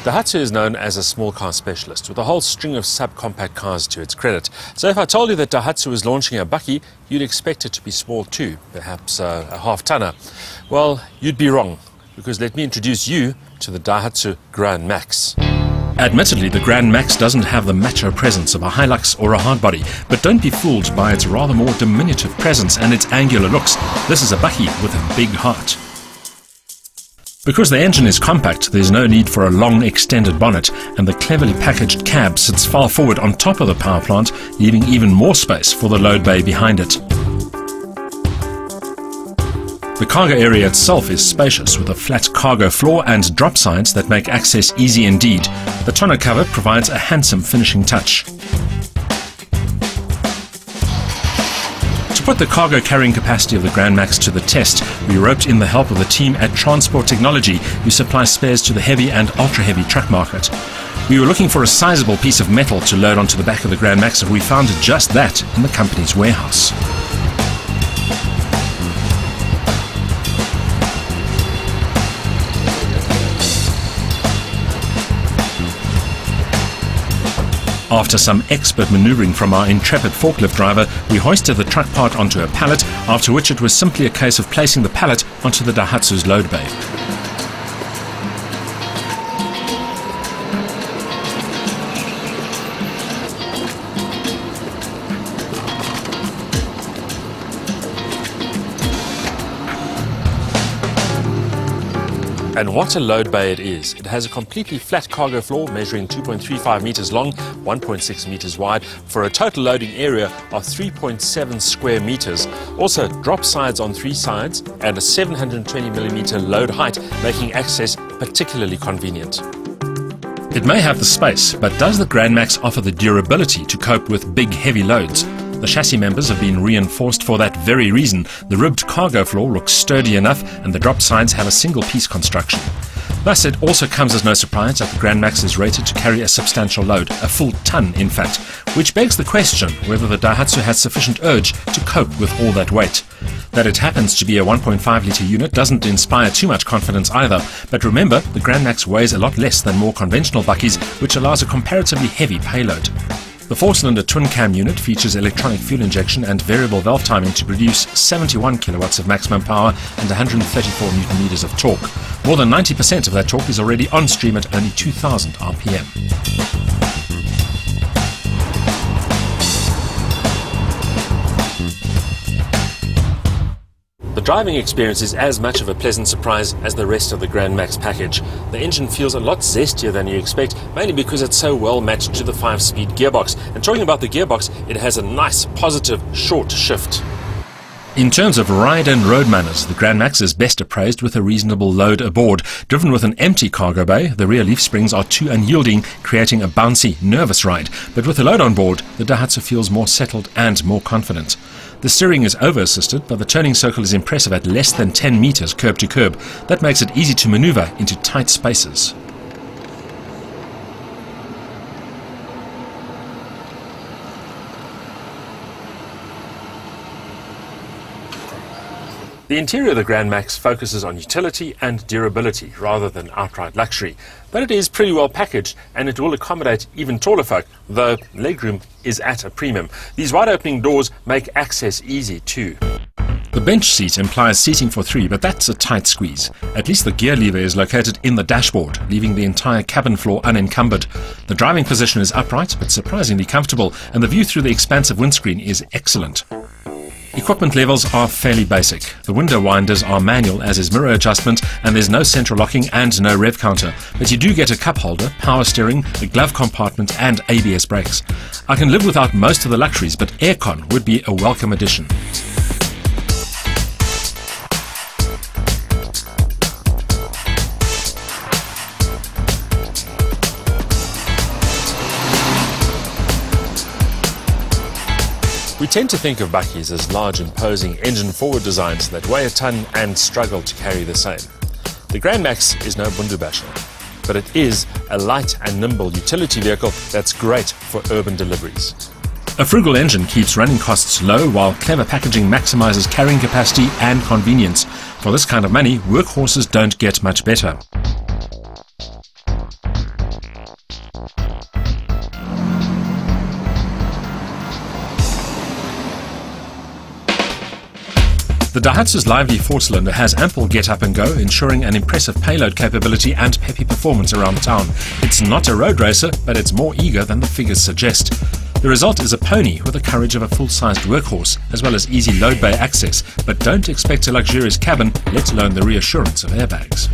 Daihatsu is known as a small car specialist with a whole string of subcompact cars to its credit. So if I told you that Daihatsu was launching a bakkie, you'd expect it to be small too, perhaps a half-tonner. Well, you'd be wrong, because let me introduce you to the Daihatsu Gran Max. Admittedly, the Gran Max doesn't have the macho presence of a Hilux or a hardbody, but don't be fooled by its rather more diminutive presence and its angular looks. This is a bakkie with a big heart. Because the engine is compact, there's no need for a long extended bonnet, and the cleverly packaged cab sits far forward on top of the power plant, leaving even more space for the load bay behind it. The cargo area itself is spacious, with a flat cargo floor and drop sides that make access easy indeed. The tonneau cover provides a handsome finishing touch. To put the cargo carrying capacity of the Gran Max to the test, we roped in the help of the team at Transport Technology, who supply spares to the heavy and ultra-heavy truck market. We were looking for a sizable piece of metal to load onto the back of the Gran Max, and we found just that in the company's warehouse. After some expert maneuvering from our intrepid forklift driver, we hoisted the truck part onto a pallet, after which it was simply a case of placing the pallet onto the Daihatsu's load bay. And what a load bay it is. It has a completely flat cargo floor measuring 2.35 meters long, 1.6 meters wide, for a total loading area of 3.7 square meters. Also drop sides on 3 sides and a 720 millimeter load height, making access particularly convenient. It may have the space, but does the Gran Max offer the durability to cope with big heavy loads? The chassis members have been reinforced for that very reason. The ribbed cargo floor looks sturdy enough, and the drop sides have a single-piece construction. Thus, it also comes as no surprise that the Gran Max is rated to carry a substantial load, a full ton in fact, which begs the question whether the Daihatsu has sufficient urge to cope with all that weight. That it happens to be a 1.5-litre unit doesn't inspire too much confidence either, but remember, the Gran Max weighs a lot less than more conventional bakkies, which allows a comparatively heavy payload. The 4-cylinder twin-cam unit features electronic fuel injection and variable valve timing to produce 71 kilowatts of maximum power and 134 newton-meters of torque. More than 90% of that torque is already on stream at only 2,000 RPM. The driving experience is as much of a pleasant surprise as the rest of the Gran Max package. The engine feels a lot zestier than you expect, mainly because it's so well matched to the 5-speed gearbox. And talking about the gearbox, it has a nice, positive, short shift. In terms of ride and road manners, the Gran Max is best appraised with a reasonable load aboard. Driven with an empty cargo bay, the rear leaf springs are too unyielding, creating a bouncy, nervous ride. But with a load on board, the Daihatsu feels more settled and more confident. The steering is over-assisted, but the turning circle is impressive at less than 10 meters curb to curb. That makes it easy to maneuver into tight spaces. The interior of the Gran Max focuses on utility and durability rather than outright luxury, but it is pretty well packaged and it will accommodate even taller folk, though legroom is at a premium. These wide-opening doors make access easy too. The bench seat implies seating for 3, but that's a tight squeeze. At least the gear lever is located in the dashboard, leaving the entire cabin floor unencumbered. The driving position is upright but surprisingly comfortable, and the view through the expansive windscreen is excellent. Equipment levels are fairly basic. The window winders are manual, as is mirror adjustment, and there's no central locking and no rev counter. But you do get a cup holder, power steering, a glove compartment and ABS brakes. I can live without most of the luxuries, but aircon would be a welcome addition. We tend to think of bakkies as large, imposing engine-forward designs that weigh a ton and struggle to carry the same. The Gran Max is no bundu basher, but it is a light and nimble utility vehicle that's great for urban deliveries. A frugal engine keeps running costs low, while clever packaging maximizes carrying capacity and convenience. For this kind of money, workhorses don't get much better. The Daihatsu's lively four-cylinder has ample get-up and go, ensuring an impressive payload capability and peppy performance around town. It's not a road racer, but it's more eager than the figures suggest. The result is a pony with the courage of a full-sized workhorse, as well as easy load bay access, but don't expect a luxurious cabin, let alone the reassurance of airbags.